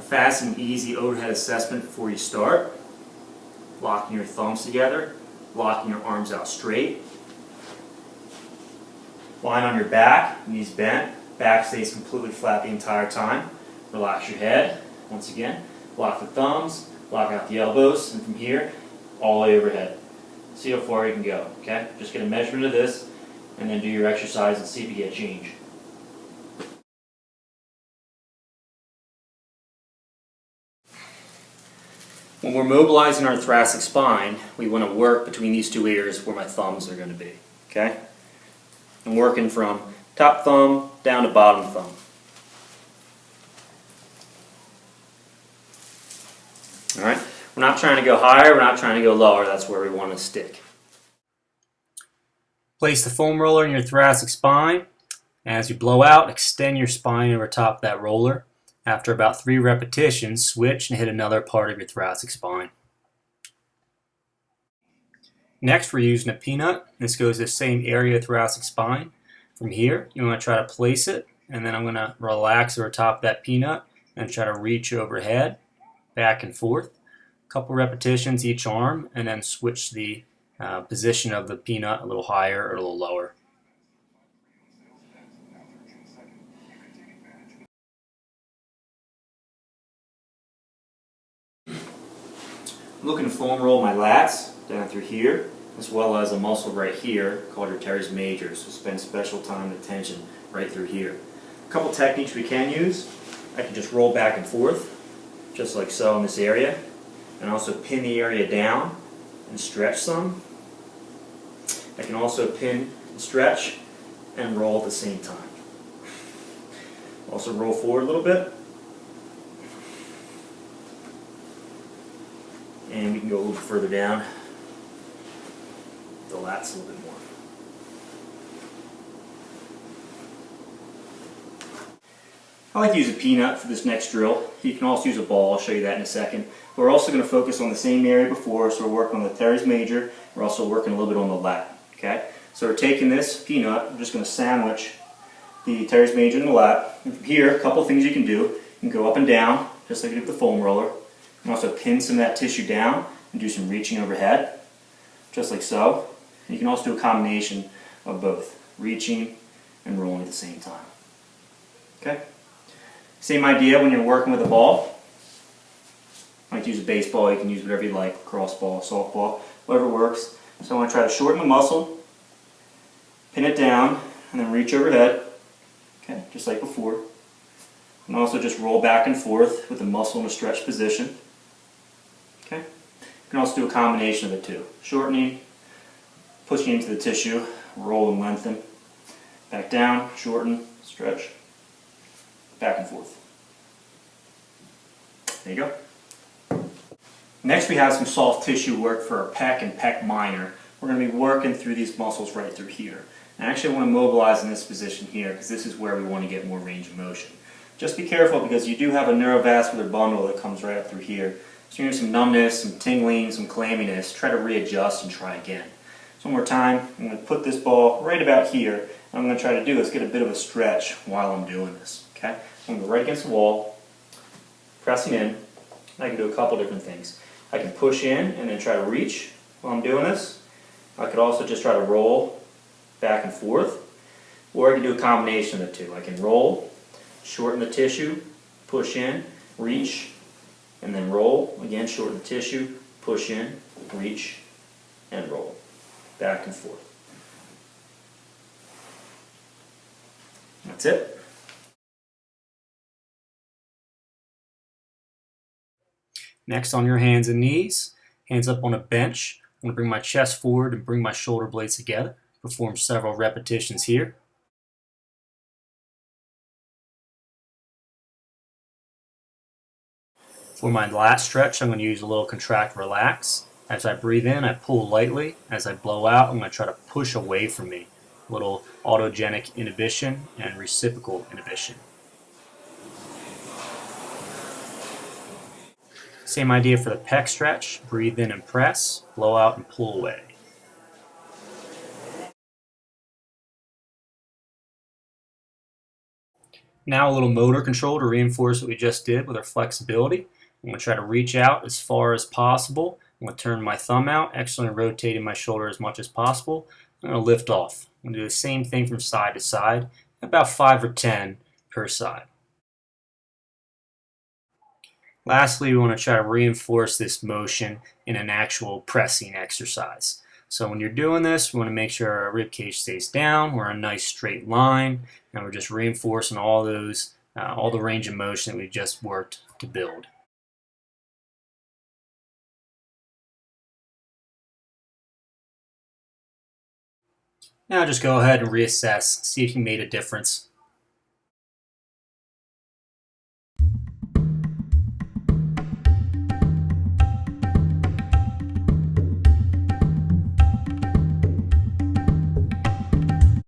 fast and easy overhead assessment before you start. Locking your thumbs together, locking your arms out straight. Lying on your back, knees bent, back stays completely flat the entire time. Relax your head. Once again, lock the thumbs, lock out the elbows, and from here, all the way overhead. See how far you can go, okay? Just get a measurement of this, and then do your exercise and see if you get change. When we're mobilizing our thoracic spine, we want to work between these two ears where my thumbs are going to be, okay? I'm working from top thumb down to bottom thumb. Alright, we're not trying to go higher, we're not trying to go lower, that's where we want to stick. Place the foam roller in your thoracic spine. As you blow out, extend your spine over top of that roller. After about 3 repetitions, switch and hit another part of your thoracic spine. Next, we're using a peanut. This goes to the same area of thoracic spine. From here, you want to try to place it, and then I'm going to relax over top of that peanut and try to reach overhead, back and forth. A couple repetitions each arm, and then switch the position of the peanut a little higher or a little lower. I'm looking to foam roll my lats down through here, as well as a muscle right here called your teres major. So spend special time and attention right through here. A couple techniques we can use. I can just roll back and forth, just like so in this area, and also pin the area down and stretch some. I can also pin and stretch and roll at the same time. Also roll forward a little bit. And we can go a little bit further down the lats a little bit more. I like to use a peanut for this next drill. You can also use a ball, I'll show you that in a second. But we're also going to focus on the same area before, so we're working on the teres major. We're also working a little bit on the lat. Okay? So we're taking this peanut, we're just going to sandwich the teres major and the lat. And from here, a couple things you can do. You can go up and down, just like you did with the foam roller. You can also pin some of that tissue down and do some reaching overhead, just like so. And you can also do a combination of both, reaching and rolling at the same time. Okay? Same idea when you're working with a ball. I like to use a baseball, you can use whatever you like, crossball, softball, whatever works. So I want to try to shorten the muscle, pin it down, and then reach overhead, okay, just like before. And also just roll back and forth with the muscle in a stretched position. Okay? You can also do a combination of the two. Shortening, pushing into the tissue, roll and lengthen. Back down, shorten, stretch, back and forth. There you go. Next we have some soft tissue work for our pec and pec minor. We're going to be working through these muscles right through here. And actually I want to mobilize in this position here because this is where we want to get more range of motion. Just be careful because you do have a neurovascular bundle that comes right up through here. So you're going to have some numbness, some tingling, some clamminess. Try to readjust and try again. So one more time, I'm going to put this ball right about here. What I'm going to try to do is get a bit of a stretch while I'm doing this. Okay? I'm going to go right against the wall, pressing in. I can do a couple different things. I can push in and then try to reach while I'm doing this. I could also just try to roll back and forth. Or I can do a combination of the two. I can roll, shorten the tissue, push in, reach, and then roll. Again, shorten the tissue, push in, reach, and roll. Back and forth. That's it. Next, on your hands and knees, hands up on a bench. I'm going to bring my chest forward and bring my shoulder blades together. Perform several repetitions here. For my last stretch, I'm going to use a little contract relax. As I breathe in, I pull lightly. As I blow out, I'm going to try to push away from me. A little autogenic inhibition and reciprocal inhibition. Same idea for the pec stretch. Breathe in and press, blow out and pull away. Now a little motor control to reinforce what we just did with our flexibility. I'm going to try to reach out as far as possible. I'm going to turn my thumb out, actually rotating my shoulder as much as possible. I'm going to lift off. I'm going to do the same thing from side to side, about 5 or 10 per side. Lastly, we want to try to reinforce this motion in an actual pressing exercise. So when you're doing this, we want to make sure our rib cage stays down, we're in a nice straight line, and we're just reinforcing all the range of motion that we just worked to build. Now just go ahead and reassess, see if you made a difference.